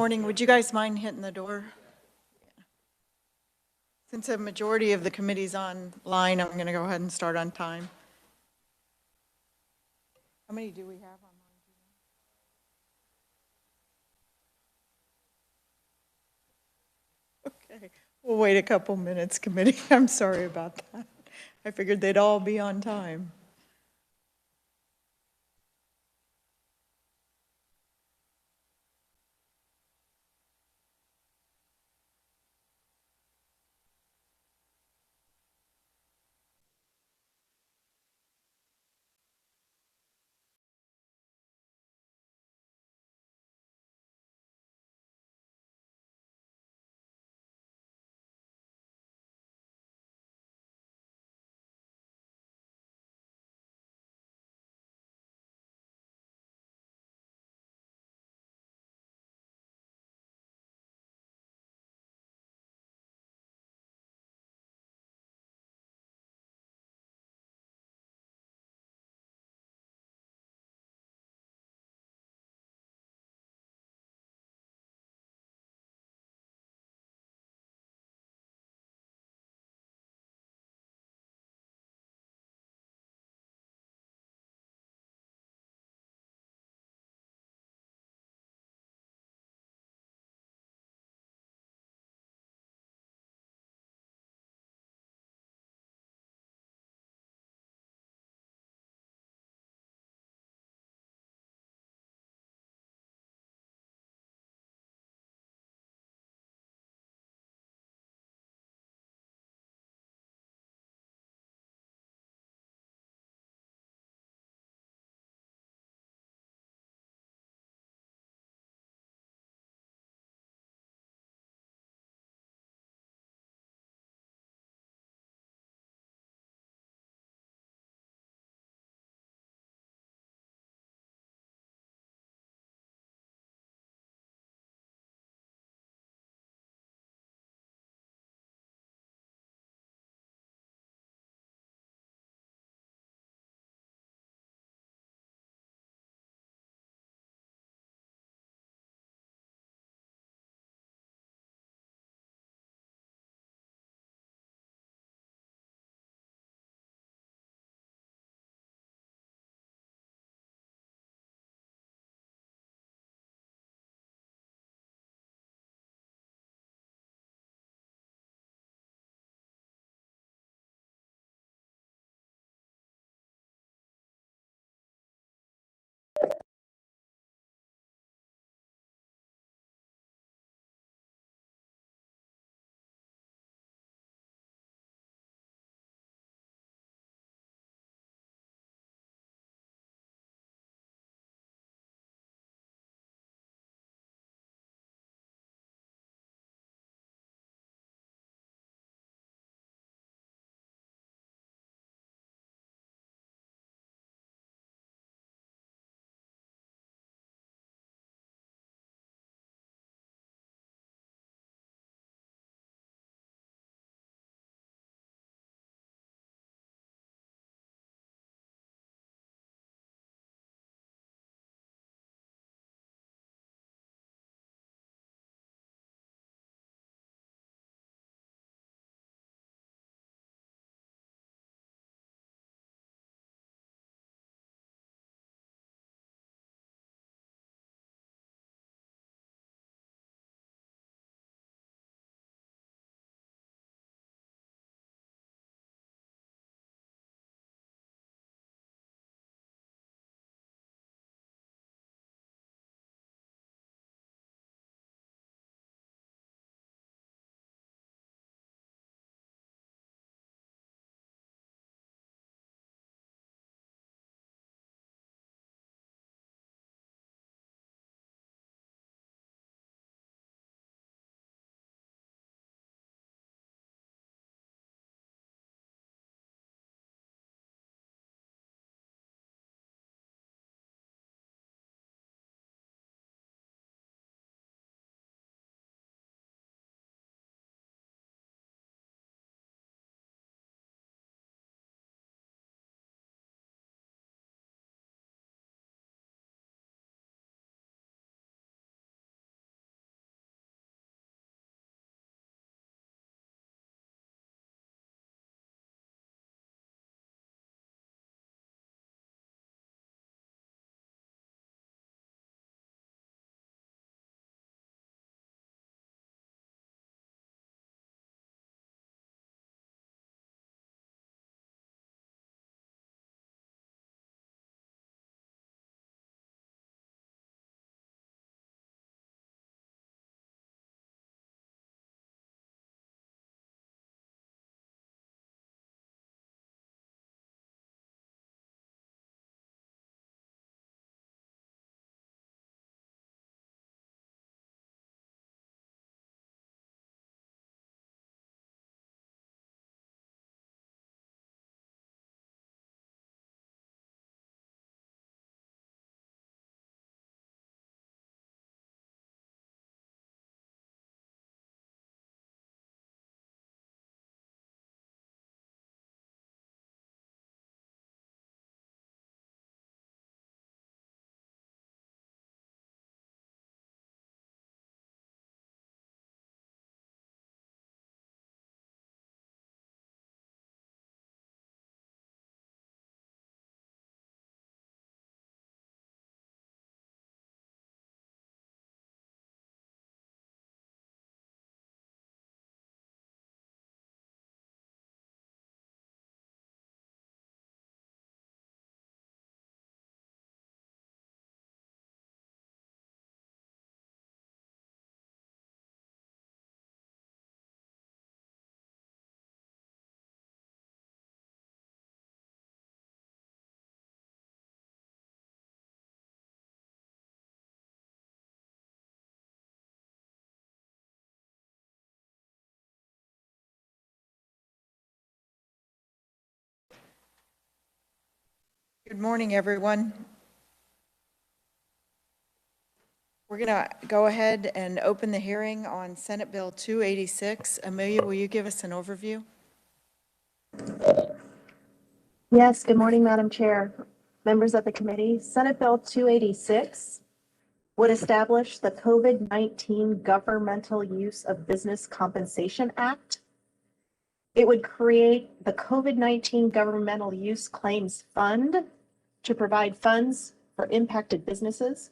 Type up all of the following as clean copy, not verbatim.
morning. Would you guys mind hitting the door? Since a majority of the committee's online, I'm going to go ahead and start on time. How many do we have online? Okay, we'll wait a couple minutes, committee. I'm sorry about that. I figured they'd all be on time. Good morning, everyone. We're going to go ahead and open the hearing on Senate Bill 286. Amelia, will you give us an overview? Yes, good morning, Madam Chair, members of the committee. Senate Bill 286 would establish the COVID-19 Governmental Use of Business Compensation Act. It would create the COVID-19 Governmental Use Claims Fund to provide funds for impacted businesses.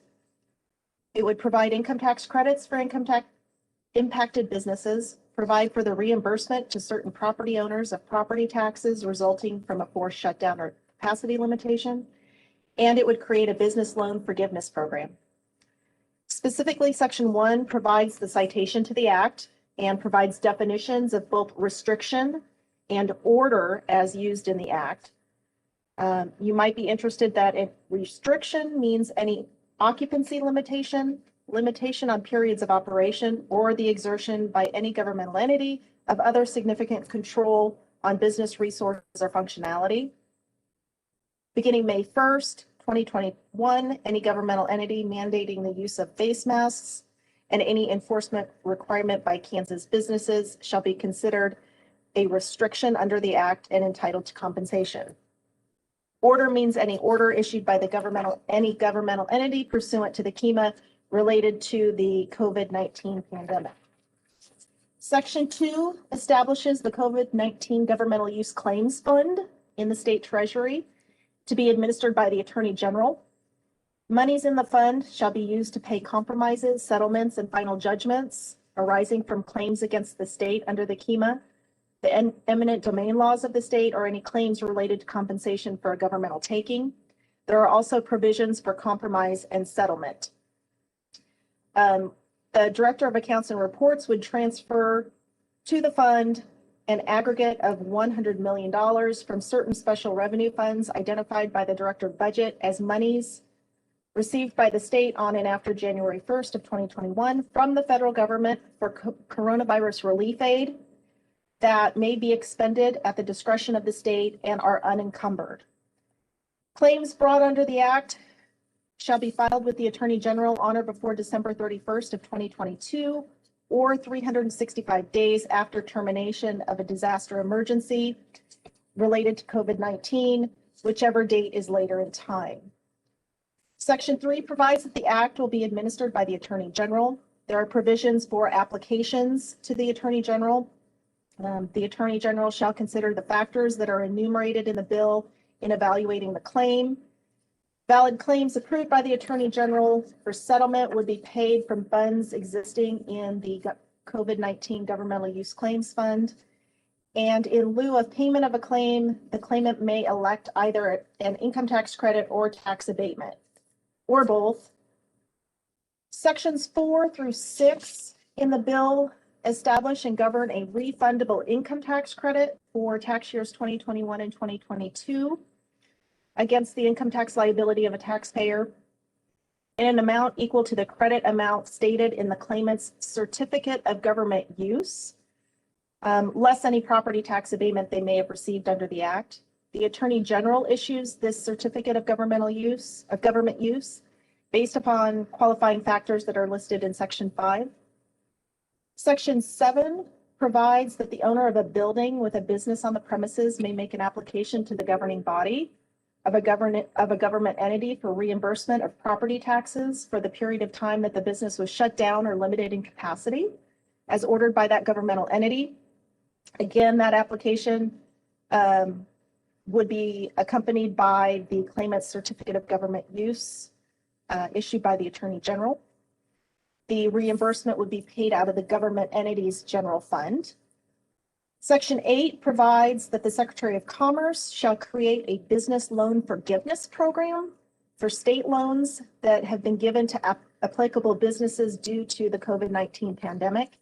It would provide income tax credits for impacted businesses, provide for the reimbursement to certain property owners of property taxes resulting from a forced shutdown or capacity limitation, and it would create a business loan forgiveness program. Specifically, Section 1 provides the citation to the Act and provides definitions of both restriction and order as used in the Act. You might be interested that if restriction means any occupancy limitation on periods of operation, or the exertion by any governmental entity of other significant control on business resources or functionality. Beginning May 1st, 2021, any governmental entity mandating the use of face masks and any enforcement requirement by Kansas businesses shall be considered a restriction under the Act and entitled to compensation. Order means any order issued by any governmental entity pursuant to the KEMA related to the COVID-19 pandemic. Section 2 establishes the COVID-19 Governmental Use Claims Fund in the state treasury to be administered by the Attorney General. Monies in the fund shall be used to pay compromises, settlements, and final judgments arising from claims against the state under the KEMA, the eminent domain laws of the state, or any claims related to compensation for a governmental taking. There are also provisions for compromise and settlement. The Director of Accounts and Reports would transfer to the fund an aggregate of $100 million from certain special revenue funds identified by the Director of Budget as monies received by the state on and after January 1st of 2021 from the federal government for coronavirus relief aid that may be expended at the discretion of the state and are unencumbered. Claims brought under the Act shall be filed with the Attorney General on or before December 31st of 2022, or 365 days after termination of a disaster emergency related to COVID-19, whichever date is later in time. Section 3 provides that the Act will be administered by the Attorney General. There are provisions for applications to the Attorney General. The Attorney General shall consider the factors that are enumerated in the bill in evaluating the claim. Valid claims approved by the Attorney General for settlement would be paid from funds existing in the COVID-19 Governmental Use Claims Fund. And in lieu of payment of a claim, the claimant may elect either an income tax credit or tax abatement, or both. Sections 4 through 6 in the bill establish and govern a refundable income tax credit for tax years 2021 and 2022 against the income tax liability of a taxpayer in an amount equal to the credit amount stated in the claimant's certificate of government use, less any property tax abatement they may have received under the Act. The Attorney General issues this certificate of government use based upon qualifying factors that are listed in Section 5. Section 7 provides that the owner of a building with a business on the premises may make an application to the governing body of a government entity for reimbursement of property taxes for the period of time that the business was shut down or limited in capacity as ordered by that governmental entity. Again, that application would be accompanied by the claimant's certificate of government use issued by the Attorney General. The reimbursement would be paid out of the government entity's general fund. Section 8 provides that the Secretary of Commerce shall create a business loan forgiveness program for state loans that have been given to applicable businesses due to the COVID-19 pandemic.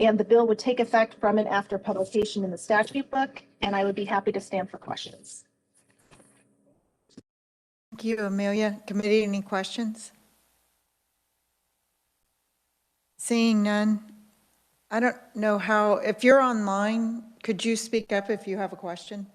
And the bill would take effect from and after publication in the statute book, and I would be happy to stand for questions. Thank you, Amelia. Committee, any questions? Seeing none. I don't know how, if you're online, could you speak up if you have a question?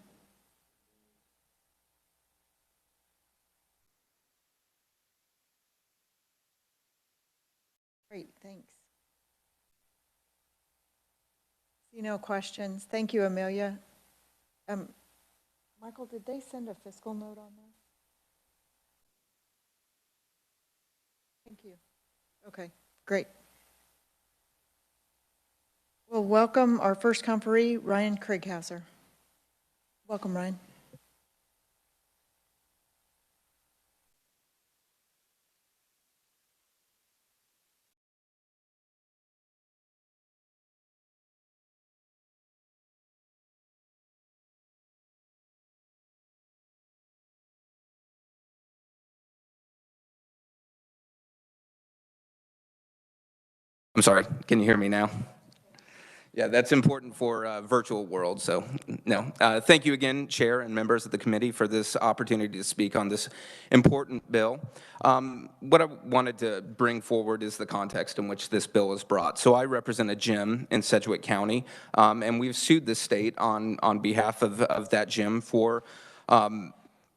See no questions. Thank you, Amelia. Michael, did they send a fiscal note on this? Thank you. Okay, great. Well, welcome our first conferee, Ryan Krighauser. Welcome, Ryan. I'm sorry, can you hear me now? Yeah, that's important for virtual world, so no. Thank you again, Chair and members of the committee, for this opportunity to speak on this important bill. What I wanted to bring forward is the context in which this bill is brought. So I represent a gym in Sedgwick County, and we've sued the state on behalf of that gym for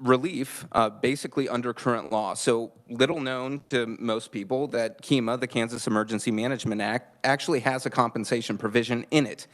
relief, basically under current law. So little known to most people that KEMA, the Kansas Emergency Management Act, actually has a compensation provision in it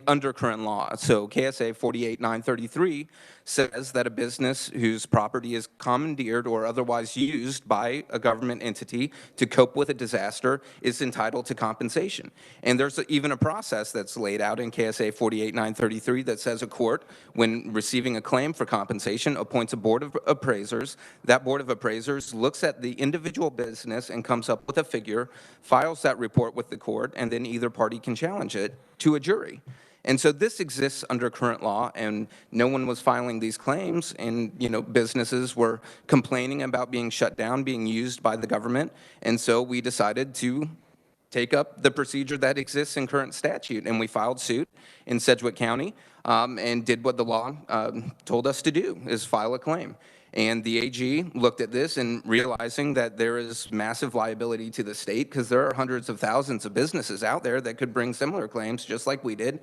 under current law. So KSA 48933 says that a business whose property is commandeered or otherwise used by a government entity to cope with a disaster is entitled to compensation. And there's even a process that's laid out in KSA 48933 that says a court, when receiving a claim for compensation, appoints a board of appraisers. That board of appraisers looks at the individual business and comes up with a figure, files that report with the court, and then either party can challenge it to a jury. And so this exists under current law, and no one was filing these claims, and businesses were complaining about being shut down, being used by the government, and so we decided to take up the procedure that exists in current statute, and we filed suit in Sedgwick County and did what the law told us to do, is file a claim. And the AG looked at this and realizing that there is massive liability to the state because there are hundreds of thousands of businesses out there that could bring similar claims just like we did,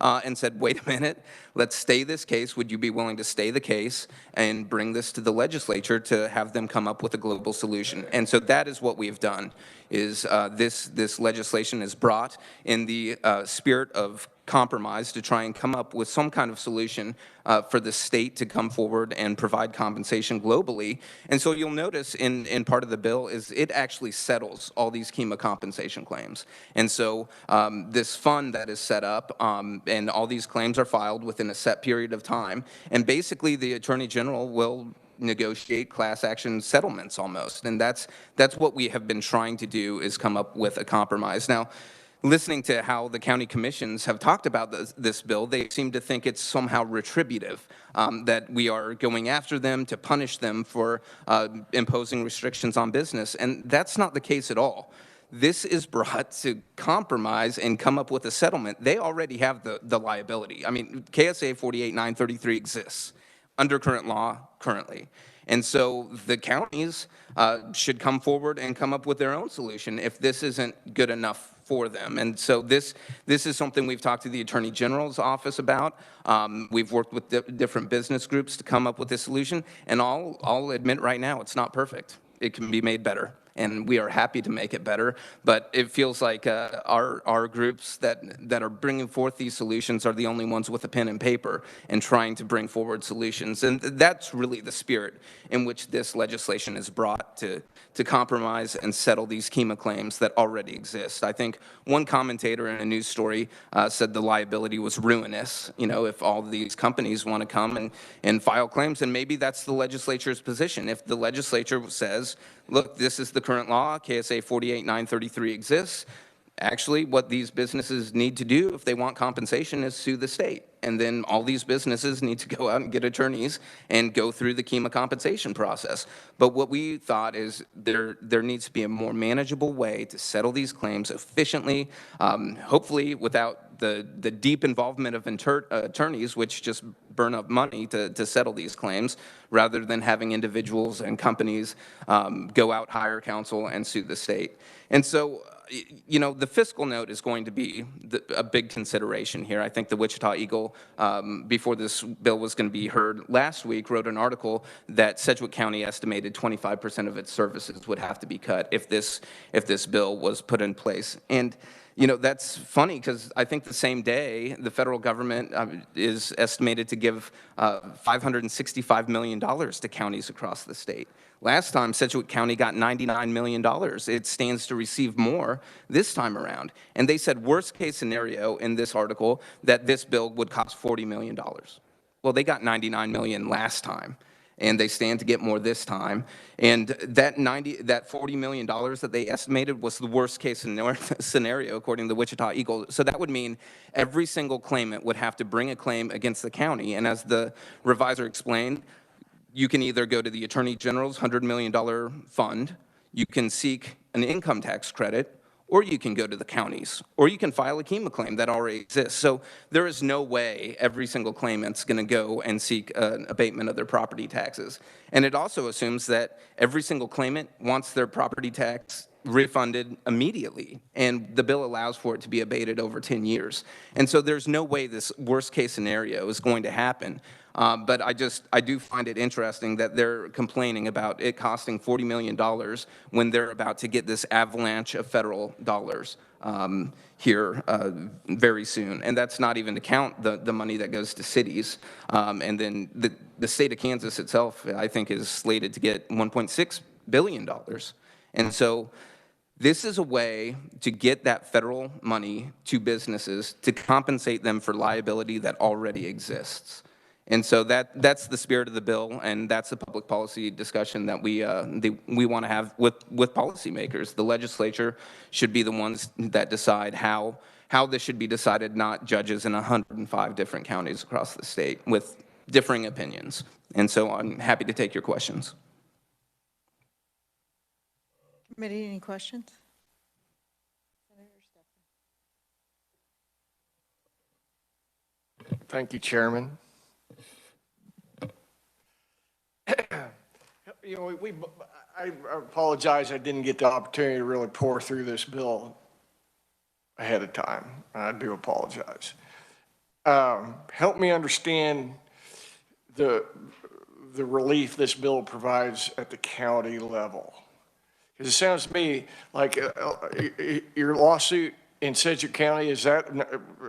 and said, wait a minute, let's stay this case. Would you be willing to stay the case and bring this to the legislature to have them come up with a global solution? And so that is what we've done, is this legislation is brought in the spirit of compromise to try and come up with some kind of solution for the state to come forward and provide compensation globally. And so you'll notice in part of the bill is it actually settles all these KEMA compensation claims. And so this fund that is set up and all these claims are filed within a set period of time. And basically the Attorney General will negotiate class action settlements almost. And that's what we have been trying to do, is come up with a compromise. Now, listening to how the county commissions have talked about this bill, they seem to think it's somehow retributive, that we are going after them to punish them for imposing restrictions on business. And that's not the case at all. This is brought to compromise and come up with a settlement. They already have the liability. I mean, KSA 48933 exists under current law currently. And so the counties should come forward and come up with their own solution if this isn't good enough for them. And so this is something we've talked to the Attorney General's office about. We've worked with different business groups to come up with this solution. And I'll admit right now, it's not perfect. It can be made better, and we are happy to make it better. But it feels like our groups that are bringing forth these solutions are the only ones with a pen and paper and trying to bring forward solutions. And that's really the spirit in which this legislation is brought to compromise and settle these KEMA claims that already exist. I think one commentator in a news story said the liability was ruinous, if all of these companies want to come and file claims. And maybe that's the legislature's position. If the legislature says, look, this is the current law, KSA 48933 exists, actually what these businesses need to do if they want compensation is sue the state. And then all these businesses need to go out and get attorneys and go through the KEMA compensation process. But what we thought is there needs to be a more manageable way to settle these claims efficiently, hopefully without the deep involvement of attorneys, which just burn up money to settle these claims, rather than having individuals and companies go out, hire counsel, and sue the state. And so the fiscal note is going to be a big consideration here. I think the Wichita Eagle, before this bill was going to be heard last week, wrote an article that Sedgwick County estimated 25% of its services would have to be cut if this bill was put in place. And You know, that's funny because I think the same day, the federal government is estimated to give $565 million to counties across the state. Last time, Sedgwick County got $99 million. It stands to receive more this time around. And they said, worst case scenario in this article, that this bill would cost $40 million. Well, they got $99 million last time, and they stand to get more this time. And that $40 million that they estimated was the worst case scenario, according to the Wichita Eagle. So that would mean every single claimant would have to bring a claim against the county. And as the revisor explained, you can either go to the Attorney General's $100 million fund, you can seek an income tax credit, or you can go to the counties, or you can file a KEMA claim that already exists. So there is no way every single claimant's going to go and seek an abatement of their property taxes. And it also assumes that every single claimant wants their property tax refunded immediately, and the bill allows for it to be abated over 10 years. And so there's no way this worst case scenario is going to happen. But I do find it interesting that they're complaining about it costing $40 million when they're about to get this avalanche of federal dollars here very soon. And that's not even to count the money that goes to cities. And then the state of Kansas itself, I think, is slated to get $1.6 billion. And so this is a way to get that federal money to businesses to compensate them for liability that already exists. And so that's the spirit of the bill, and that's the public policy discussion that we want to have with policymakers. The legislature should be the ones that decide how this should be decided, not judges in 105 different counties across the state with differing opinions. And so I'm happy to take your questions. Committee, any questions? Thank you, Chairman. You know, I apologize I didn't get the opportunity to really pour through this bill ahead of time. I do apologize. Help me understand the relief this bill provides at the county level. Because it sounds to me like your lawsuit in Sedgwick County, is that,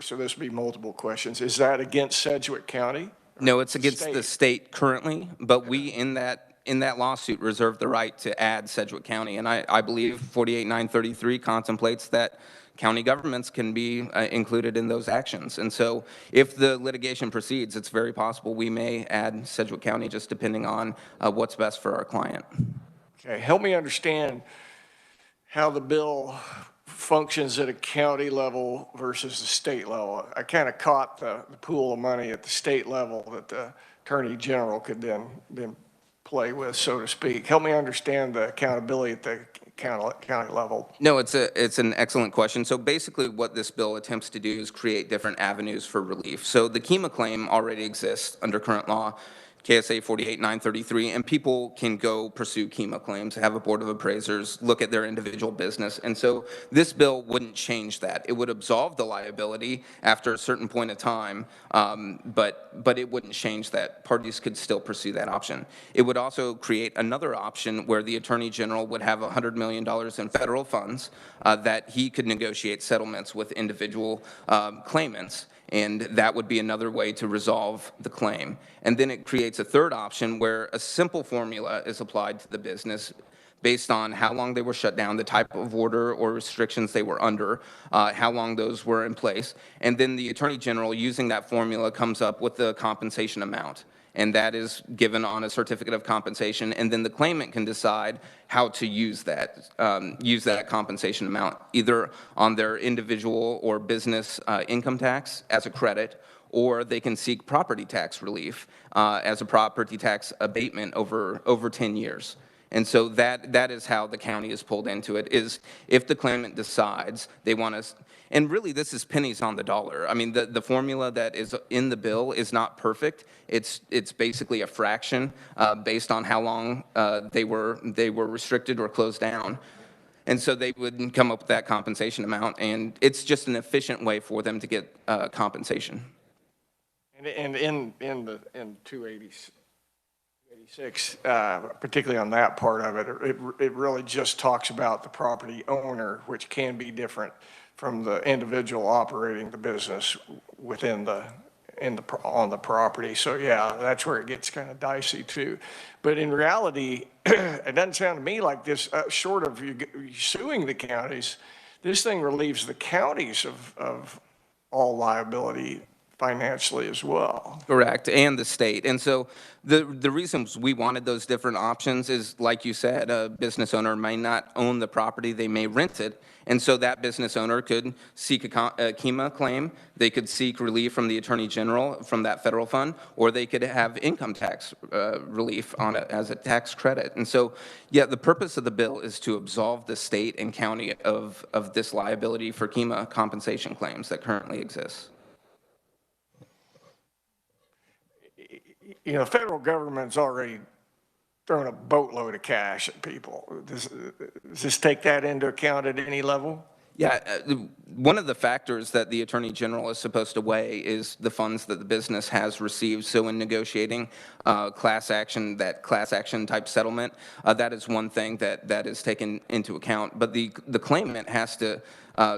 so this would be multiple questions, is that against Sedgwick County? No, it's against the state currently, but we in that lawsuit reserve the right to add Sedgwick County. And I believe 48933 contemplates that county governments can be included in those actions. And so if the litigation proceeds, it's very possible we may add Sedgwick County, just depending on what's best for our client. Okay, help me understand how the bill functions at a county level versus the state level. I kind of caught the pool of money at the state level that the Attorney General could then play with, so to speak. Help me understand the accountability at the county level. No, it's an excellent question. So basically what this bill attempts to do is create different avenues for relief. So the KEMA claim already exists under current law, KSA 48933, and people can go pursue KEMA claims, have a board of appraisers, look at their individual business. And so this bill wouldn't change that. It would absolve the liability after a certain point of time, but it wouldn't change that. Parties could still pursue that option. It would also create another option where the Attorney General would have $100 million in federal funds that he could negotiate settlements with individual claimants. And that would be another way to resolve the claim. And then it creates a third option where a simple formula is applied to the business based on how long they were shut down, the type of order or restrictions they were under, how long those were in place. And then the Attorney General, using that formula, comes up with the compensation amount. And that is given on a certificate of compensation, and then the claimant can decide how to use that compensation amount, either on their individual or business income tax as a credit, or they can seek property tax relief as a property tax abatement over 10 years. And so that is how the county is pulled into it, is if the claimant decides they want to, and really this is pennies on the dollar. I mean, the formula that is in the bill is not perfect. It's basically a fraction based on how long they were restricted or closed down. And so they would come up with that compensation amount, and it's just an efficient way for them to get compensation. And in 286, particularly on that part of it, it really just talks about the property owner, which can be different from the individual operating the business within on the property. So yeah, that's where it gets kind of dicey too. But in reality, it doesn't sound to me like this, short of you suing the counties, this thing relieves the counties of all liability financially as well. Correct, and the state. And so the reasons we wanted those different options is, like you said, a business owner may not own the property, they may rent it. And so that business owner could seek a KEMA claim, they could seek relief from the Attorney General from that federal fund, or they could have income tax relief on it as a tax credit. And so, yeah, the purpose of the bill is to absolve the state and county of this liability for KEMA compensation claims that currently exists. You know, the federal government's already thrown a boatload of cash at people. Does this take that into account at any level? Yeah, one of the factors that the Attorney General is supposed to weigh is the funds that the business has received. So in negotiating class action type settlement, that is one thing that is taken into account. But the claimant has to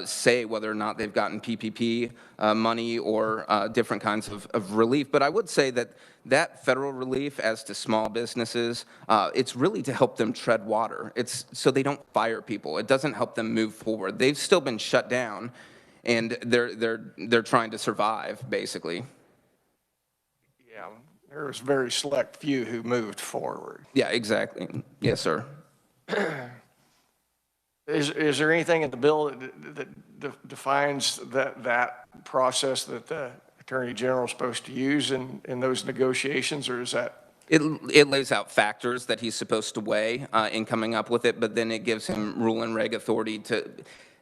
say whether or not they've gotten PPP money or different kinds of relief. But I would say that federal relief as to small businesses, it's really to help them tread water. It's so they don't fire people. It doesn't help them move forward. They've still been shut down, and they're trying to survive, basically. Yeah, there was very select few who moved forward. Yeah, exactly. Yes, sir. Is there anything in the bill that defines that process that the Attorney General is supposed to use in those negotiations, or is that? It lays out factors that he's supposed to weigh in coming up with it, but then it gives him rule and reg authority to,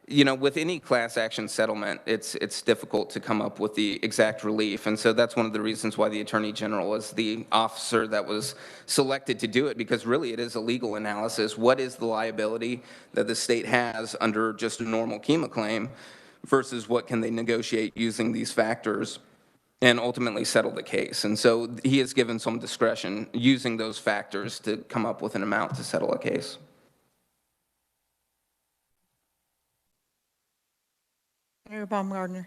you know, with any class action settlement, it's difficult to come up with the exact relief. And so that's one of the reasons why the Attorney General is the officer that was selected to do it, because really it is a legal analysis. What is the liability that the state has under just a normal KEMA claim versus what can they negotiate using these factors and ultimately settle the case? And so he is given some discretion using those factors to come up with an amount to settle a case. Senator Baumgardner.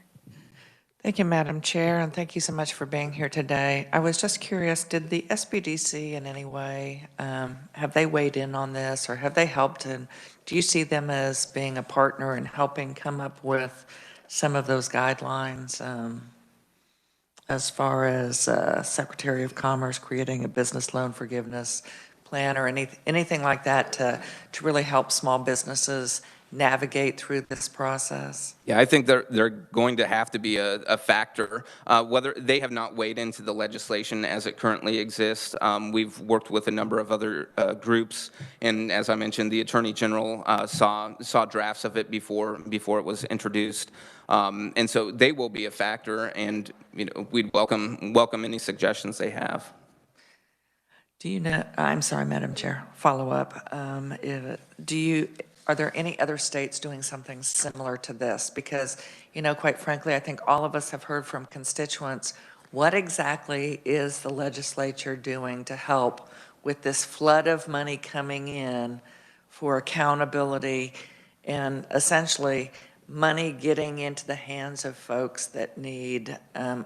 Thank you, Madam Chair, and thank you so much for being here today. I was just curious, did the SBDC in any way, have they weighed in on this, or have they helped? And do you see them as being a partner in helping come up with some of those guidelines as far as Secretary of Commerce creating a business loan forgiveness plan or anything like that to really help small businesses navigate through this process? Yeah, I think they're going to have to be a factor. Whether they have not weighed into the legislation as it currently exists. We've worked with a number of other groups, and as I mentioned, the Attorney General saw drafts of it before it was introduced, and so they will be a factor. And you know, we'd welcome any suggestions they have. Do you know? I'm sorry, Madam Chair. Follow up. Are there any other states doing something similar to this? Because, you know, quite frankly, I think all of us have heard from constituents, what exactly is the legislature doing to help with this flood of money coming in for accountability and essentially money getting into the hands of folks that need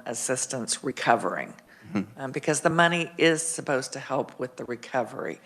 assistance recovering? Because the money is supposed to help with the recovery.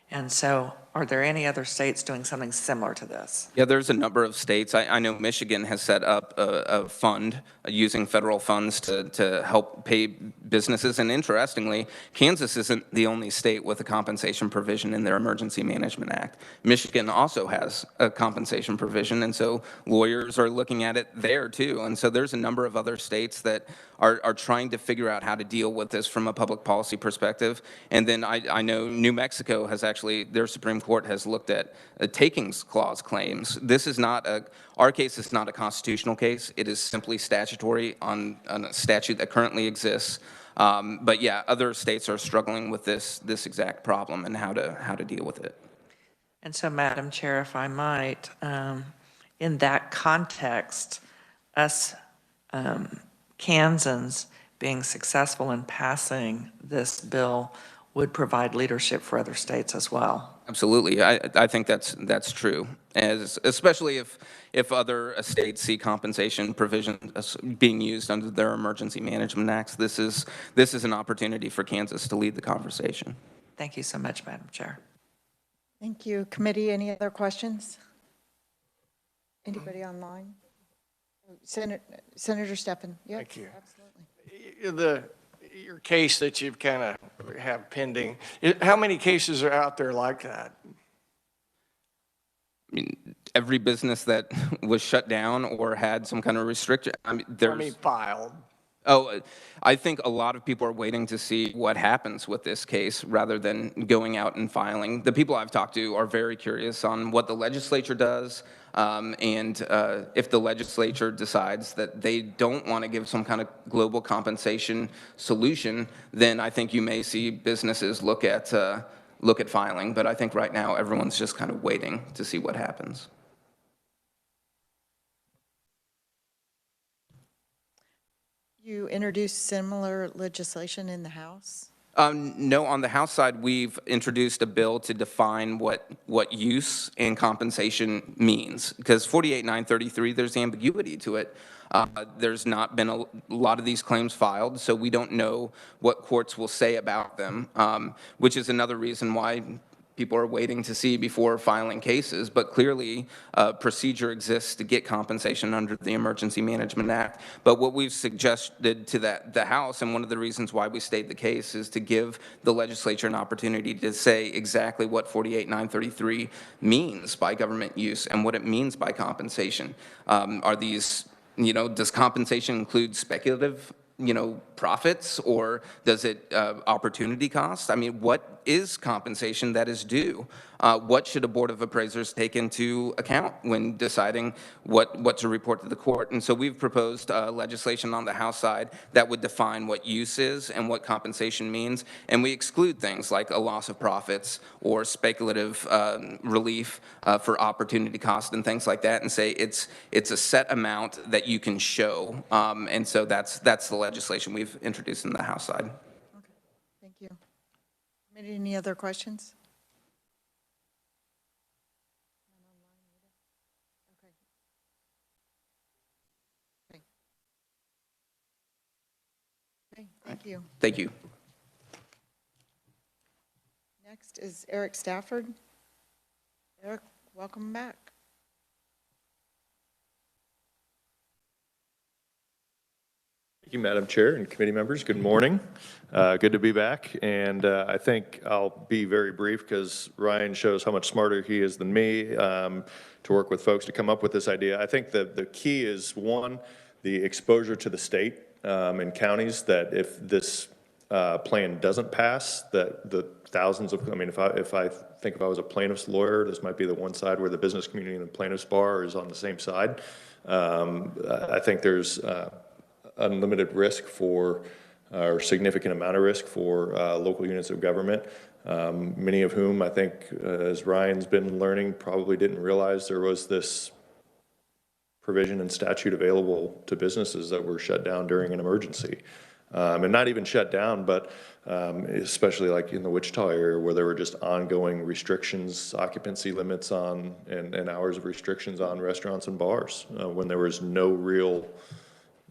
And so are there any other states doing something similar to this? Yeah, there's a number of states. I know Michigan has set up a fund using federal funds to help pay businesses. And interestingly, Kansas isn't the only state with a compensation provision in their Emergency Management Act. Michigan also has a compensation provision, and so lawyers are looking at it there too. And so there's a number of other states that are trying to figure out how to deal with this from a public policy perspective. And then I know New Mexico has actually, their Supreme Court has looked at takings clause claims. This is not our case is not a constitutional case. It is simply statutory on a statute that currently exists. But yeah, other states are struggling with this exact problem and how to deal with it. And so, Madam Chair, if I might, in that context, us Kansans being successful in passing this bill would provide leadership for other states as well. Absolutely. I think that's true, especially if other states see compensation provisions being used under their emergency management acts. This is an opportunity for Kansas to lead the conversation. Thank you so much, Madam Chair. Thank you. Committee, any other questions? Anybody online? Senator Steffen? Yes, Thank you. absolutely. Your case that you've kind of have pending, how many cases are out there like that? I mean, every business that was shut down or had some kind of restriction. I mean, Filed. Oh, I think a lot of people are waiting to see what happens with this case rather than going out and filing. The people I've talked to are very curious on what the legislature does, and if the legislature decides that they don't want to give some kind of global compensation solution, then I think you may see businesses look at filing. But I think right now everyone's just kind of waiting to see what happens. You introduced similar legislation in the House? No, on the House side, we've introduced a bill to define what use and compensation means. Because 48.933, there's ambiguity to it. There's not been a lot of these claims filed, so we don't know what courts will say about them, which is another reason why people are waiting to see before filing cases, but clearly a procedure exists to get compensation under the Emergency Management Act. But what we've suggested to the House, and one of the reasons why we stayed the case, is to give the legislature an opportunity to say exactly what 48.933 means by government use and what it means by compensation. Are these, does compensation include speculative profits, or does it opportunity cost? I mean, what is compensation that is due? What should a board of appraisers take into account when deciding what to report to the court? And so we've proposed legislation on the House side that would define what use is and what compensation means, and we exclude things like a loss of profits or speculative relief for opportunity cost and things like that, and say it's a set amount that you can show, and so that's the legislation we've introduced in the House side. Okay, thank you. Any other questions? Okay, thank you. Thank you. Next is Eric Stafford. Eric, welcome back. Thank you, Madam Chair and committee members. Good morning. Good to be back. And I think I'll be very brief because Ryan shows how much smarter he is than me to work with folks to come up with this idea. I think the key is, one, the exposure to the state and counties, that if this plan doesn't pass, that the thousands of, I mean, if I was a plaintiff's lawyer, this might be the one side where the business community and the plaintiff's bar is on the same side. I think there's unlimited risk for, or significant amount of risk for local units of government, many of whom I think, as Ryan's been learning, probably didn't realize there was this provision and statute available to businesses that were shut down during an emergency. And not even shut down, but especially like in the Wichita area where there were just ongoing restrictions, occupancy limits on, and hours of restrictions on restaurants and bars when there was no real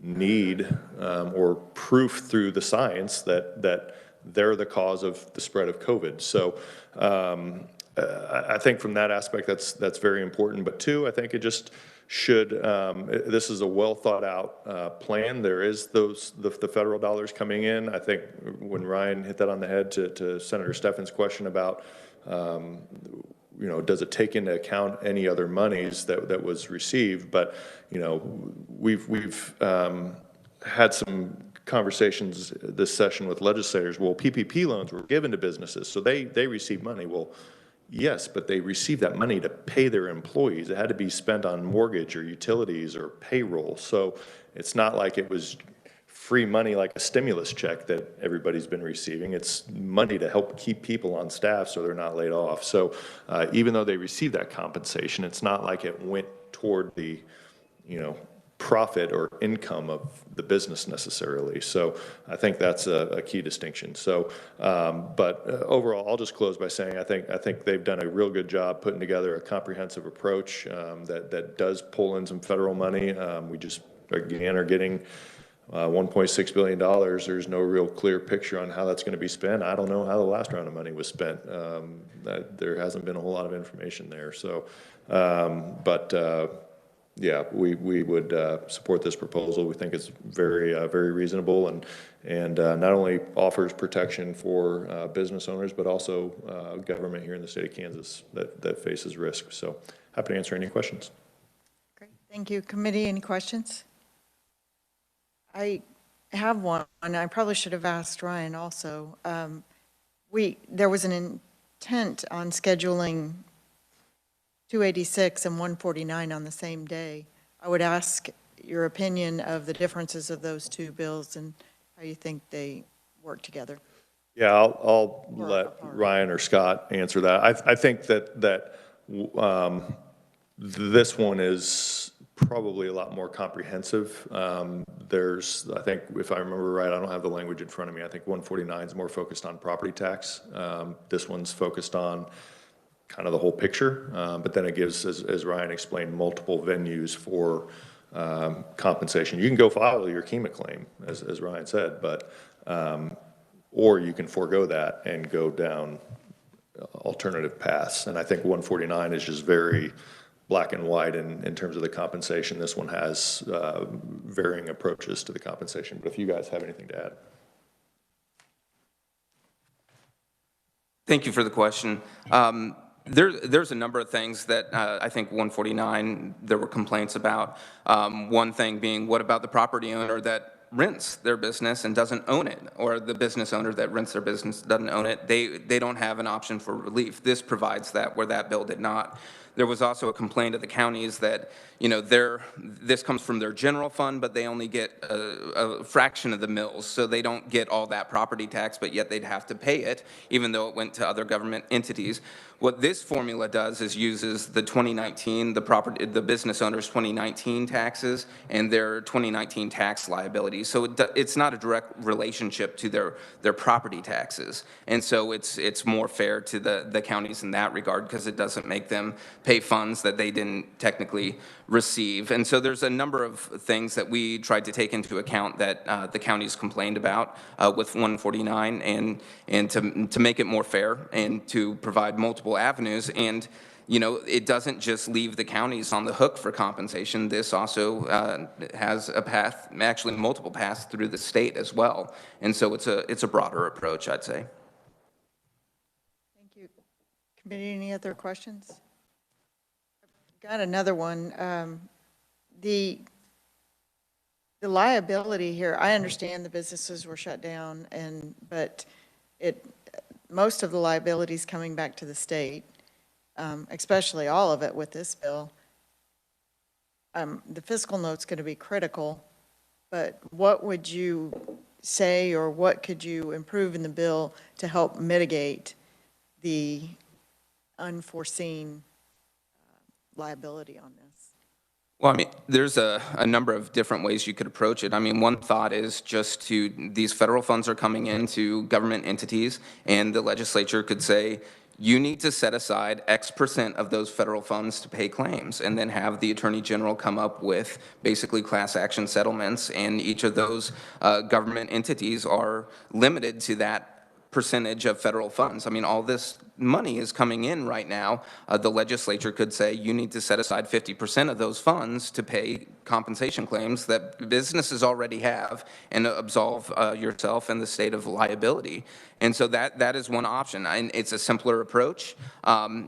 need or proof through the science that they're the cause of the spread of COVID. So I think from that aspect, that's very important. But two, I think it just should, this is a well thought out plan. There is the federal dollars coming in. I think when Ryan hit that on the head to Senator Steffen's question about, does it take into account any other monies that was received? But, we've had some conversations this session with legislators. Well, PPP loans were given to businesses, so they receive money. Well, yes, but they received that money to pay their employees. It had to be spent on mortgage or utilities or payroll. So it's not like it was free money like a stimulus check that everybody's been receiving. It's money to help keep people on staff so they're not laid off. So even though they received that compensation, it's not like it went toward the, profit or income of the business necessarily. So I think that's a key distinction. So, but overall, I'll just close by saying I think they've done a real good job putting together a comprehensive approach that does pull in some federal money. We just again are getting $1.6 billion. There's no real clear picture on how that's going to be spent. I don't know how the last round of money was spent. There hasn't been a whole lot of information there. So, yeah, we would support this proposal. We think it's very reasonable and not only offers protection for business owners, but also government here in the state of Kansas that faces risk. So happy to answer any questions. Great, thank you. Committee, any questions? I have one, and I probably should have asked Ryan also. There was an intent on scheduling 286 and 149 on the same day. I would ask your opinion of the differences of those two bills and how you think they work together. Yeah, I'll let Ryan or Scott answer that. I think that this one is probably a lot more comprehensive. I think, if I remember right, I don't have the language in front of me. I think 149 is more focused on property tax. This one's focused on kind of the whole picture, but then it gives, as Ryan explained, multiple venues for compensation. You can go file your KEMA claim, as Ryan said, but or you can forego that and go down alternative paths. And I think 149 is just very black and white in terms of the compensation. This one has varying approaches to the compensation. But if you guys have anything to add. Thank you for the question. There's a number of things that I think 149 there were complaints about. One thing being, what about the property owner that rents their business and doesn't own it, or the business owner that rents their business doesn't own it? They don't have an option for relief. This provides that, where that bill did not. There was also a complaint of the counties that, you know, this comes from their general fund, but they only get a fraction of the mills, so they don't get all that property tax, but yet they'd have to pay it, even though it went to other government entities. What this formula does is uses the 2019, the business owner's 2019 taxes and their 2019 tax liabilities. So it's not a direct relationship to their property taxes. And so it's more fair to the counties in that regard, because it doesn't make them pay funds that they didn't technically receive. And so there's a number of things that we tried to take into account that the counties complained about with 149, and to make it more fair and to provide multiple avenues. And, you know, it doesn't just leave the counties on the hook for compensation. This also has a path, actually multiple paths through the state as well. And so it's a broader approach, I'd say. Thank you. Committee, any other questions? Got another one. The liability here, I understand the businesses were shut down, but most of the liability is coming back to the state, especially all of it with this bill. The fiscal note's going to be critical, but what would you say, or what could you improve in the bill to help mitigate the unforeseen liability on this? Well, I mean, there's a number of different ways you could approach it. I mean, one thought is just these federal funds are coming into government entities, and the legislature could say, you need to set aside X% of those federal funds to pay claims, and then have the Attorney General come up with basically class action settlements, and each of those government entities are limited to that percentage of federal funds. I mean, all this money is coming in right now. The legislature could say, you need to set aside 50% of those funds to pay compensation claims that businesses already have, and absolve yourself and the state of liability. And so that is one option, and it's a simpler approach,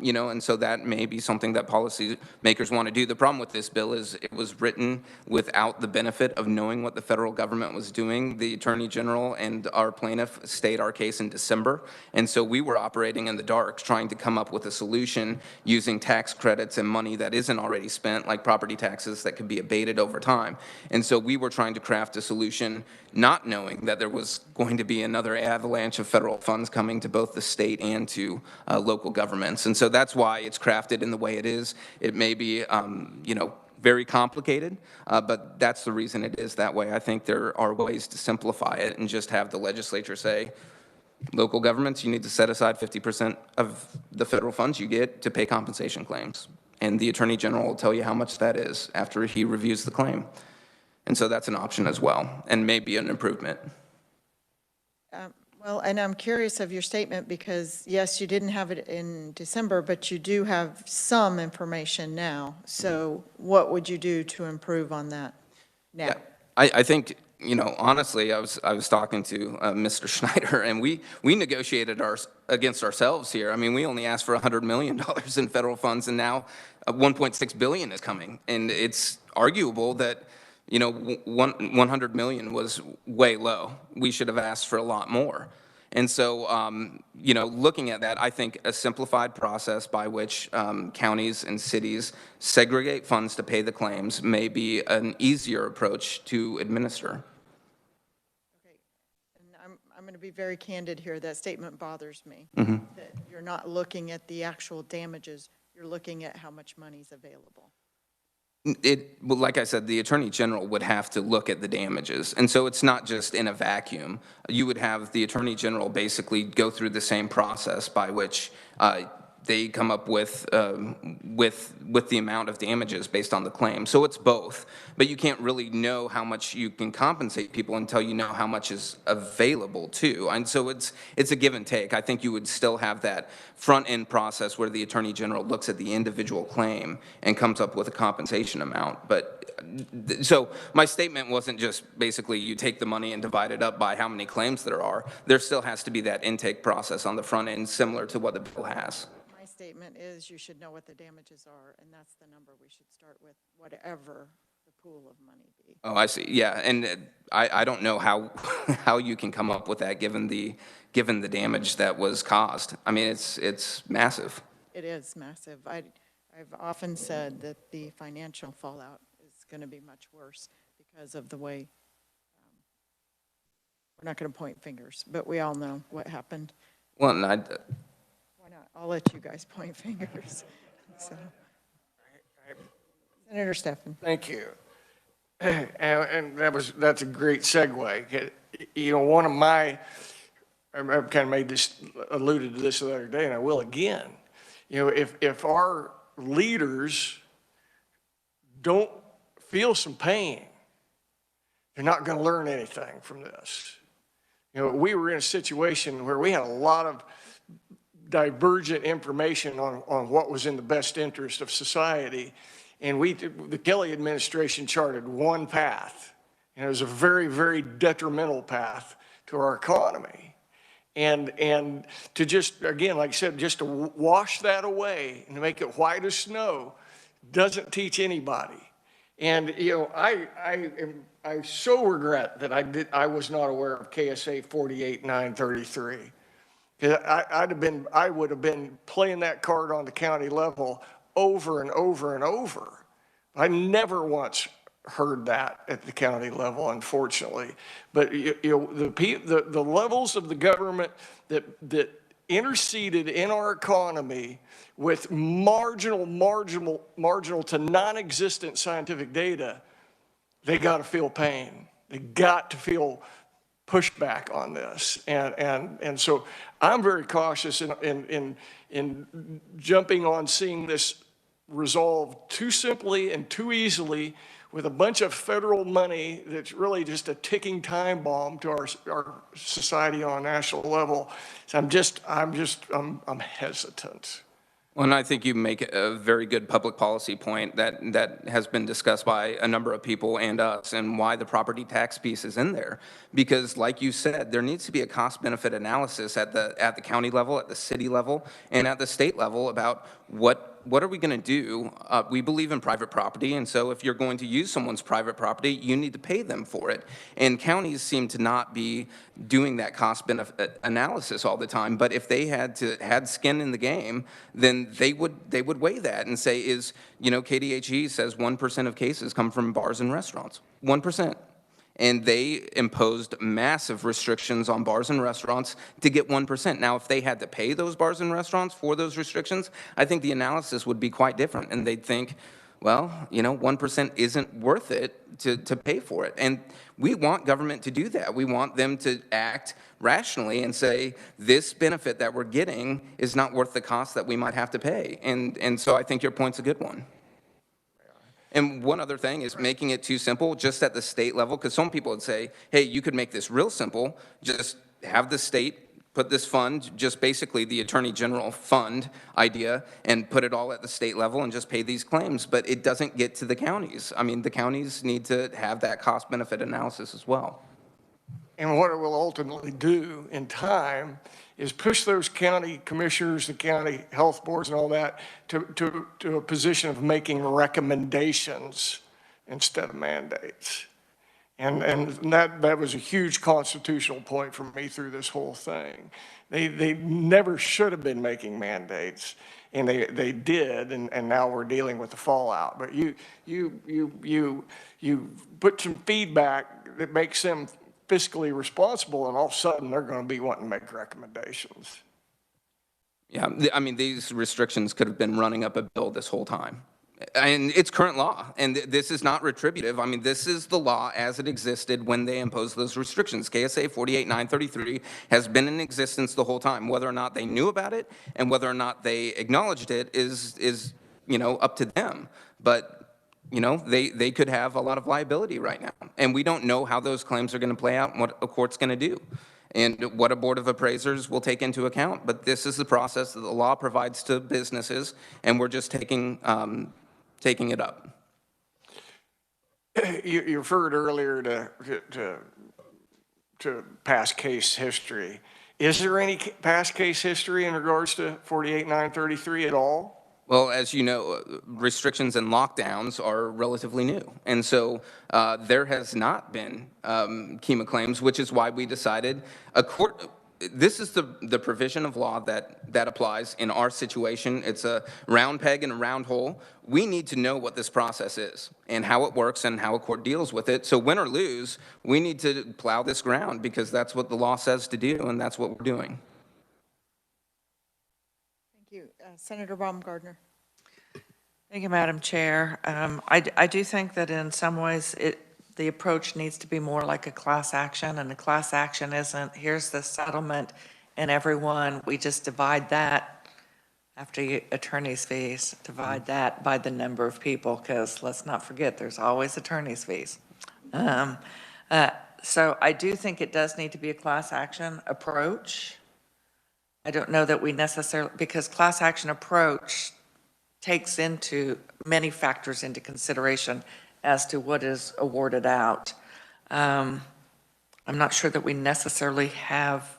you know, and so that may be something that policymakers want to do. The problem with this bill is it was written without the benefit of knowing what the federal government was doing. The Attorney General and our plaintiff stayed our case in December, and so we were operating in the dark, trying to come up with a solution using tax credits and money that isn't already spent, like property taxes that could be abated over time. And so we were trying to craft a solution not knowing that there was going to be another avalanche of federal funds coming to both the state and to local governments. And so that's why it's crafted in the way it is. It may be, you know, very complicated, but that's the reason it is that way. I think there are ways to simplify it and just have the legislature say, local governments, you need to set aside 50% of the federal funds you get to pay compensation claims. And the Attorney General will tell you how much that is after he reviews the claim. And so that's an option as well, and maybe an improvement. Well, and I'm curious of your statement because, yes, you didn't have it in December, but you do have some information now. So what would you do to improve on that now? Yeah, I think, you know, honestly, I was talking to Mr. Schneider, and we negotiated against ourselves here. I mean, we only asked for $100 million in federal funds, and now $1.6 billion is coming. And it's arguable that, you know, 100 million was way low. We should have asked for a lot more. And so, you know, looking at that, I think a simplified process by which counties and cities segregate funds to pay the claims may be an easier approach to administer. Okay, and I'm going to be very candid here. That statement bothers me. Mm-hmm. That you're not looking at the actual damages. You're looking at how much money is available. Well, like I said, the Attorney General would have to look at the damages. And so it's not just in a vacuum. You would have the Attorney General basically go through the same process by which they come up with the amount of damages based on the claim. So it's both. But you can't really know how much you can compensate people until you know how much is available too. And so it's a give and take. I think you would still have that front end process where the Attorney General looks at the individual claim and comes up with a compensation amount. But so my statement wasn't just basically you take the money and divide it up by how many claims there are. There still has to be that intake process on the front end similar to what the bill has. My statement is you should know what the damages are, and that's the number we should start with, whatever the pool of money be. Oh, I see. Yeah, and I don't know how how you can come up with that given the damage that was caused. I mean, it's massive. It is massive. I've often said that the financial fallout is going to be much worse because of the way, we're not going to point fingers, but we all know what happened. Well, and Why not? I'll let you guys point fingers. So. Senator Stafford. Thank you. And that's a great segue. You know, one of my, I've kind of made this, alluded to this the other day, and I will again. You know, if our leaders don't feel some pain, they're not going to learn anything from this. You know, we were in a situation where we had a lot of divergent information on what was in the best interest of society. And the Kelly administration charted one path, and it was a very, very detrimental path to our economy. And to just, again, like I said, just to wash that away and to make it white as snow doesn't teach anybody. And, you know, I so regret that I was not aware of KSA 48933. I would have been playing that card on the county level over and over and over. I never once heard that at the county level, unfortunately. But you know, the levels of the government that interceded in our economy with marginal to non-existent scientific data, they got to feel pain. They got to feel pushback on this. And so I'm very cautious in jumping on seeing this resolved too simply and too easily with a bunch of federal money that's really just a ticking time bomb to our society on a national level. So I'm hesitant. Well, and I think you make a very good public policy point that has been discussed by a number of people and us, and why the property tax piece is in there. Because like you said, there needs to be a cost-benefit analysis at the county level, at the city level, and at the state level about what are we going to do? We believe in private property, and so if you're going to use someone's private property, you need to pay them for it. And counties seem to not be doing that cost-benefit analysis all the time. But if they had skin in the game, then they would weigh that and say, you know, KDHE says 1% of cases come from bars and restaurants, 1%. And they imposed massive restrictions on bars and restaurants to get 1%. Now, if they had to pay those bars and restaurants for those restrictions, I think the analysis would be quite different. And they'd think, well, 1% isn't worth it to pay for it. And we want government to do that. We want them to act rationally and say, this benefit that we're getting is not worth the cost that we might have to pay. And so I think your point's a good one. And one other thing is making it too simple just at the state level, because some people would say, hey, you could make this real simple, just have the state put this fund, just basically the Attorney General fund idea, and put it all at the state level and just pay these claims. But it doesn't get to the counties. I mean, the counties need to have that cost-benefit analysis as well. And what it will ultimately do in time is push those county commissioners, the county health boards and all that to a position of making recommendations instead of mandates. And that was a huge constitutional point for me through this whole thing. They never should have been making mandates, and they did, and now we're dealing with the fallout. But you put some feedback that makes them fiscally responsible, and all of a sudden they're going to be wanting to make recommendations. Yeah, I mean, these restrictions could have been running up a bill this whole time. And it's current law, and this is not retributive. I mean, this is the law as it existed when they imposed those restrictions. KSA 48933 has been in existence the whole time. Whether or not they knew about it and whether or not they acknowledged it is up to them. But they could have a lot of liability right now, and we don't know how those claims are going to play out and what a court's going to do and what a board of appraisers will take into account. But this is the process that the law provides to businesses, and we're just taking it up. You referred earlier to past case history. Is there any past case history in regards to 48933 at all? Well, as you know, restrictions and lockdowns are relatively new. And so there has not been KEMA claims, which is why we decided this is the provision of law that applies in our situation. It's a round peg and a round hole. We need to know what this process is and how it works and how a court deals with it. So win or lose, we need to plow this ground because that's what the law says to do, and that's what we're doing. Thank you. Senator Baumgardner. Thank you, Madam Chair. I do think that in some ways the approach needs to be more like a class action, and the class action isn't, here's the settlement and everyone, we just divide that after attorney's fees, divide that by the number of people, because let's not forget, there's always attorney's fees. So I do think it does need to be a class action approach. I don't know that we necessarily, because class action approach takes into many factors into consideration as to what is awarded out. I'm not sure that we necessarily have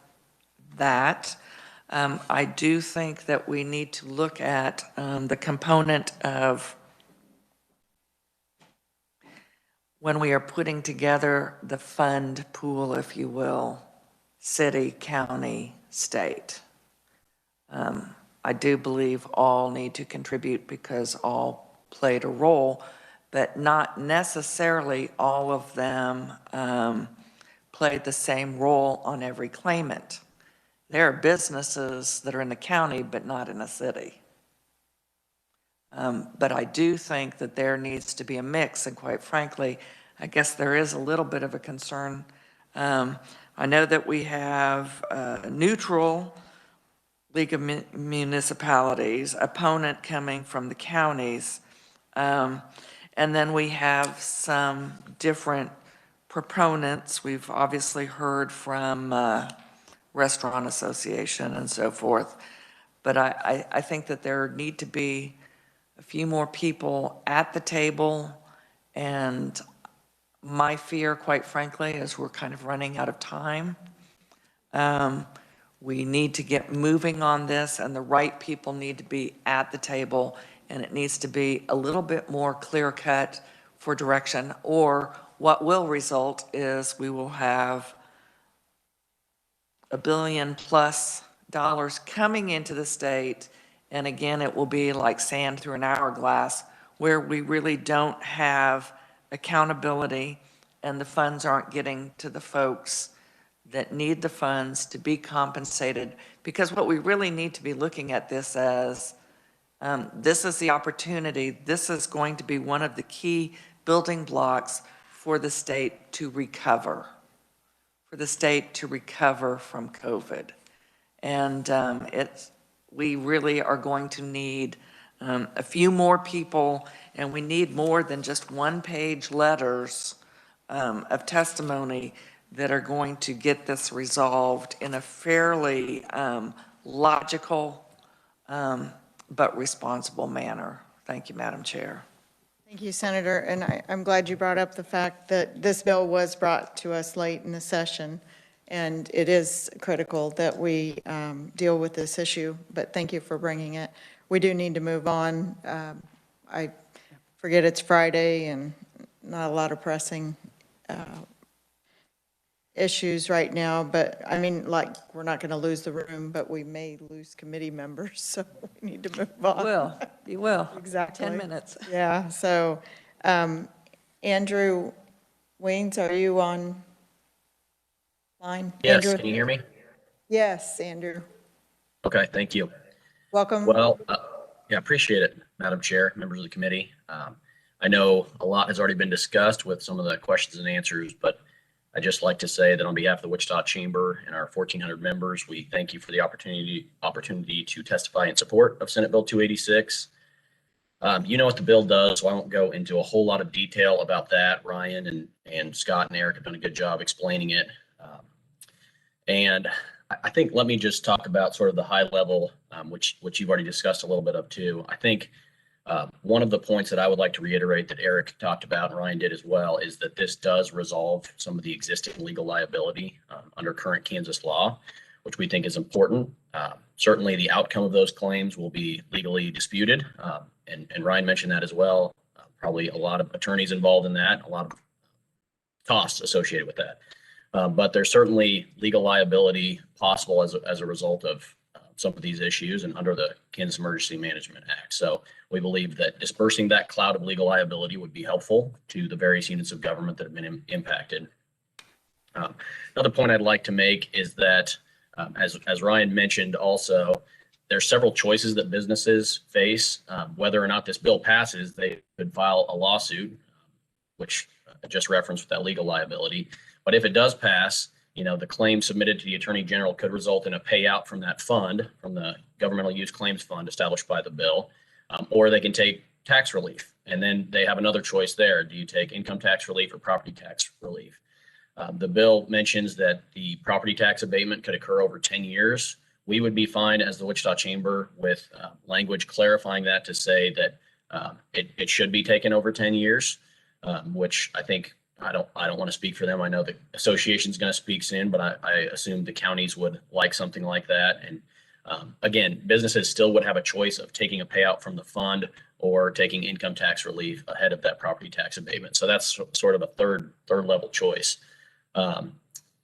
that. I do think that we need to look at the component of when we are putting together the fund pool, if you will, city, county, state. I do believe all need to contribute because all played a role, but not necessarily all of them played the same role on every claimant. There are businesses that are in the county but not in a city. But I do think that there needs to be a mix, and quite frankly, I guess there is a little bit of a concern. I know that we have a neutral League of Municipalities, opponent coming from the counties, and then we have some different proponents. We've obviously heard from Restaurant Association and so forth, but I think that there need to be a few more people at the table, and my fear, quite frankly, is we're kind of running out of time. We need to get moving on this, and the right people need to be at the table, and it needs to be a little bit more clear-cut for direction, or what will result is we will have $1 billion+ coming into the state, and again, it will be like sand through an hourglass, where we really don't have accountability, and the funds aren't getting to the folks that need the funds to be compensated. Because what we really need to be looking at this as This is the opportunity. This is going to be one of the key building blocks for the state to recover, from COVID. And we really are going to need a few more people, and we need more than just one-page letters of testimony that are going to get this resolved in a fairly logical but responsible manner. Thank you, Madam Chair. Thank you, Senator. And I'm glad you brought up the fact that this bill was brought to us late in the session, and it is critical that we deal with this issue, but thank you for bringing it. We do need to move on. I forget it's Friday and not a lot of pressing issues right now, but I mean, like, we're not going to lose the room, but we may lose committee members, so we need to move on. You will. Exactly. 10 minutes. Yeah, so Andrew Weens, are you on line? Yes, Andrew? can you hear me? Yes, Andrew. Okay, thank you. Welcome. Well, yeah, appreciate it, Madam Chair, members of the committee. I know a lot has already been discussed with some of the questions and answers, but I'd just like to say that on behalf of the Wichita Chamber and our 1,400 members, we thank you for the opportunity to testify in support of Senate Bill 286. You know what the bill does, so I won't go into a whole lot of detail about that. Ryan and Scott and Eric have done a good job explaining it. And I think let me just talk about sort of the high level, which you've already discussed a little bit of too. I think one of the points that I would like to reiterate that Eric talked about and Ryan did as well is that this does resolve some of the existing legal liability under current Kansas law, which we think is important. Certainly the outcome of those claims will be legally disputed. And Ryan mentioned that as well. Probably a lot of attorneys involved in that, a lot of costs associated with that. But there's certainly legal liability possible as a result of some of these issues and under the Kansas Emergency Management Act. So we believe that dispersing that cloud of legal liability would be helpful to the various units of government that have been impacted. Another point I'd like to make is that, as Ryan mentioned also, there's several choices that businesses face. Whether or not this bill passes, they could file a lawsuit, which I just referenced with that legal liability. But if it does pass, the claim submitted to the Attorney General could result in a payout from that fund, from the Governmental Use Claims Fund established by the bill, or they can take tax relief. And then they have another choice there. Do you take income tax relief or property tax relief? The bill mentions that the property tax abatement could occur over 10 years. We would be fine as the Wichita Chamber with language clarifying that to say that it should be taken over 10 years, which I think I don't want to speak for them. I know the association is going to speak soon, but I assume the counties would like something like that. And again, businesses still would have a choice of taking a payout from the fund or taking income tax relief ahead of that property tax abatement. So that's sort of a third level choice. And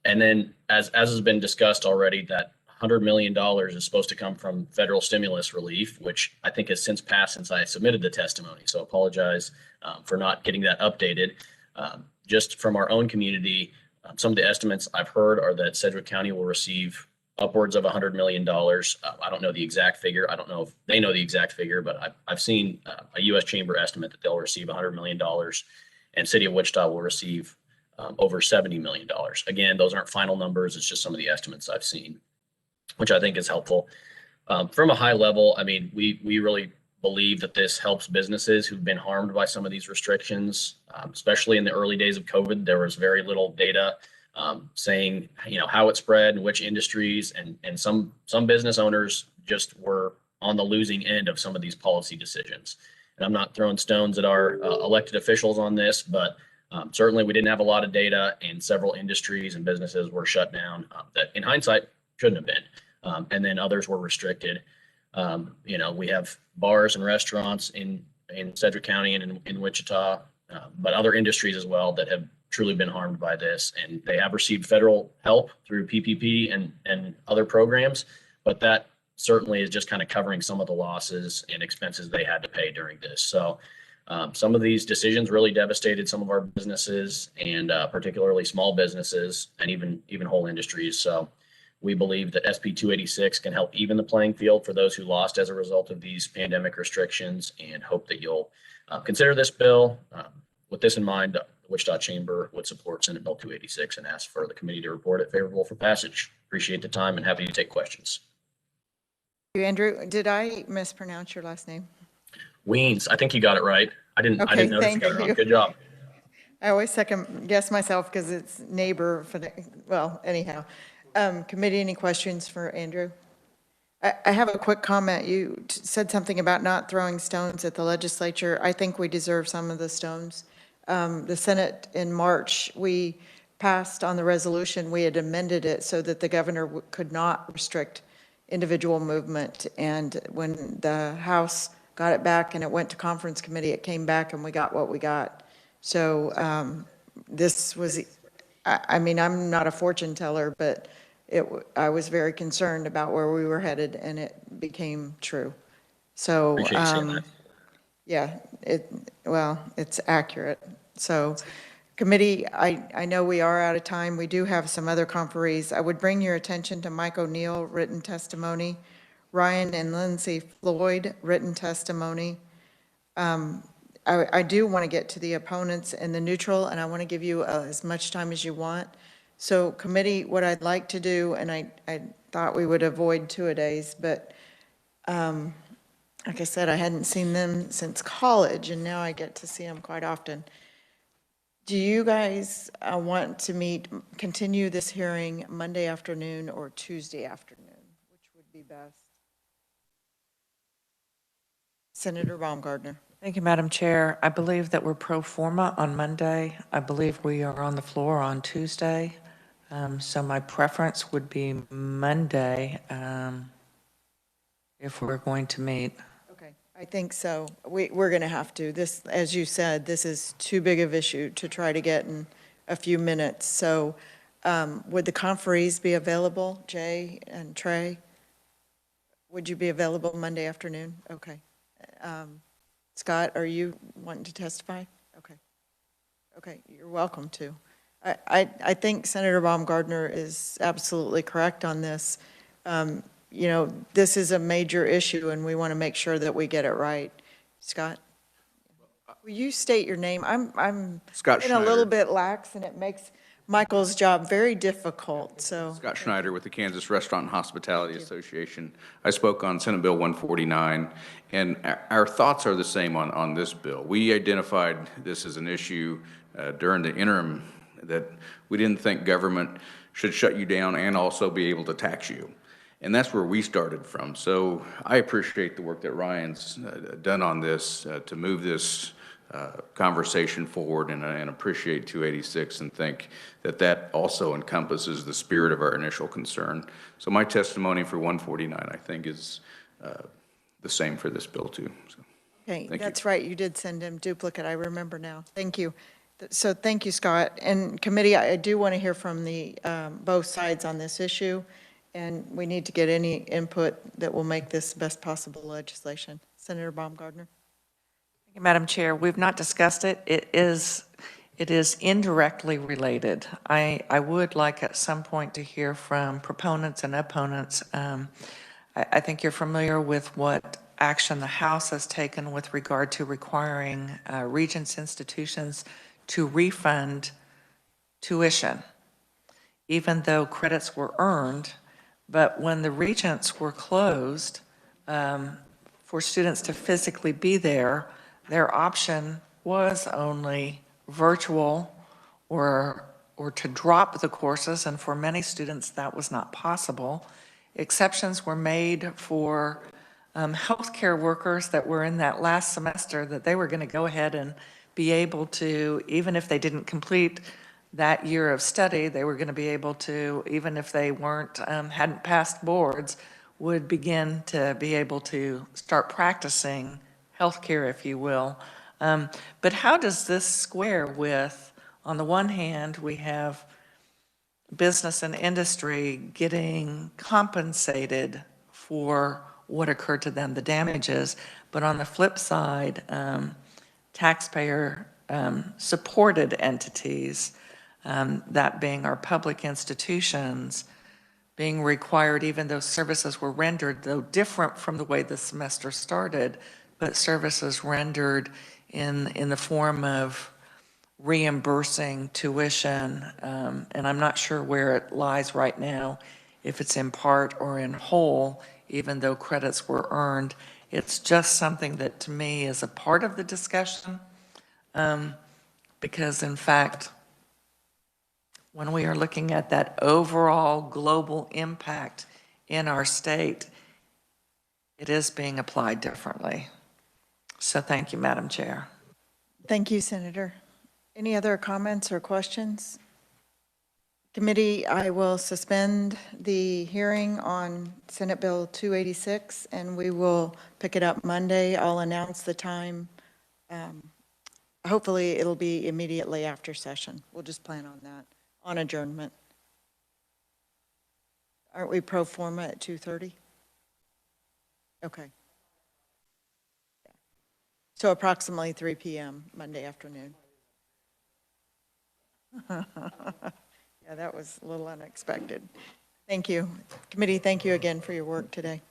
then as has been discussed already, that $100 million is supposed to come from federal stimulus relief, which I think has since passed since I submitted the testimony. So apologize for not getting that updated. Just from our own community, some of the estimates I've heard are that Sedgwick County will receive upwards of $100 million. I don't know the exact figure. I don't know if they know the exact figure, but I've seen a U.S. Chamber estimate that they'll receive $100 million, and City of Wichita will receive over $70 million. Again, those aren't final numbers. It's just some of the estimates I've seen, which I think is helpful. From a high level, I mean, we really believe that this helps businesses who've been harmed by some of these restrictions, especially in the early days of COVID. There was very little data saying, how it spread and which industries, and some business owners just were on the losing end of some of these policy decisions. And I'm not throwing stones at our elected officials on this, but certainly we didn't have a lot of data, and several industries and businesses were shut down that in hindsight shouldn't have been. And then others were restricted. We have bars and restaurants in Sedgwick County and in Wichita, but other industries as well that have truly been harmed by this. And they have received federal help through PPP and other programs, but that certainly is just kind of covering some of the losses and expenses they had to pay during this. So some of these decisions really devastated some of our businesses, and particularly small businesses and even whole industries. So We believe that SB 286 can help even the playing field for those who lost as a result of these pandemic restrictions, and hope that you'll consider this bill. With this in mind, the Wichita Chamber would support Senate Bill 286 and ask for the committee to report it favorable for passage. Appreciate the time and happy to take questions. Andrew, did I mispronounce your last name? Weens, I think you got it right. I didn't Okay, notice you got it thank wrong. you. Good job. I always second guess myself because it's neighbor for the, well, anyhow. Committee, any questions for Andrew? I have a quick comment. You said something about not throwing stones at the legislature. I think we deserve some of the stones. The Senate in March, we passed on the resolution. We had amended it so that the governor could not restrict individual movement. And when the House got it back and it went to conference committee, it came back and we got what we got. So this was, I mean, I'm not a fortune teller, but I was very concerned about where we were headed, and it became true. So, Appreciate you saying that. yeah, well, it's accurate. So, committee, I know we are out of time. We do have some other conferees. I would bring your attention to Mike O'Neill, written testimony, Ryan and Lindsay Floyd, written testimony. I do want to get to the opponents and the neutral, and I want to give you as much time as you want. So committee, what I'd like to do, and I thought we would avoid two-a-days, but like I said, I hadn't seen them since college, and now I get to see them quite often. Do you guys want to continue this hearing Monday afternoon or Tuesday afternoon? Which would be best? Senator Baumgardner. Thank you, Madam Chair. I believe that we're pro forma on Monday. I believe we are on the floor on Tuesday. So my preference would be Monday if we're going to meet. Okay, I think so. We're going to have to. This, as you said, this is too big of issue to try to get in a few minutes. So would the conferees be available, Jay and Trey? Would you be available Monday afternoon? Okay. Scott, are you wanting to testify? Okay. Okay, you're welcome to. I think Senator Baumgardner is absolutely correct on this. You know, this is a major issue, and we want to make sure that we get it right. Scott? Will you state your name? I'm Scott been a little Schneider. bit lax, and it makes Michael's job very difficult, so. Scott Schneider with the Kansas Restaurant and Hospitality Association. I spoke on Senate Bill 149, and our thoughts are the same on this bill. We identified this as an issue during the interim that we didn't think government should shut you down and also be able to tax you. And that's where we started from. So I appreciate the work that Ryan's done on this to move this conversation forward, and appreciate 286 and think that that also encompasses the spirit of our initial concern. So my testimony for 149, I think, is the same for this bill too. So, Okay, thank that's you. right, you did send him duplicate, I remember now. Thank you. So thank you, Scott. And committee, I do want to hear from the both sides on this issue, and we need to get any input that will make this best possible legislation. Senator Baumgardner. Thank you, Madam Chair. We've not discussed it. It is indirectly related. I would like at some point to hear from proponents and opponents. I think you're familiar with what action the House has taken with regard to requiring Regents institutions to refund tuition, even though credits were earned. But when the Regents were closed for students to physically be there, their option was only virtual or to drop the courses, and for many students that was not possible. Exceptions were made for healthcare workers that were in that last semester, that they were going to go ahead and be able to, even if they didn't complete that year of study, they were going to be able to, even if they weren't, hadn't passed boards, would begin to be able to start practicing healthcare, if you will. But how does this square with, on the one hand, we have business and industry getting compensated for what occurred to them, the damages, but on the flip side, taxpayer supported entities, that being our public institutions, being required, even though services were rendered, though different from the way the semester started, but services rendered in the form of reimbursing tuition, and I'm not sure where it lies right now, if it's in part or in whole, even though credits were earned. It's just something that to me is a part of the discussion, because in fact, when we are looking at that overall global impact in our state, it is being applied differently. So thank you, Madam Chair. Thank you, Senator. Any other comments or questions? Committee, I will suspend the hearing on Senate Bill 286, and we will pick it up Monday. I'll announce the time. Hopefully, it'll be immediately after session. We'll just plan on that, on adjournment. Aren't we pro forma at 2:30? Okay. So approximately 3 p.m. Monday afternoon. Yeah, that was a little unexpected. Thank you. Committee, thank you again for your work today.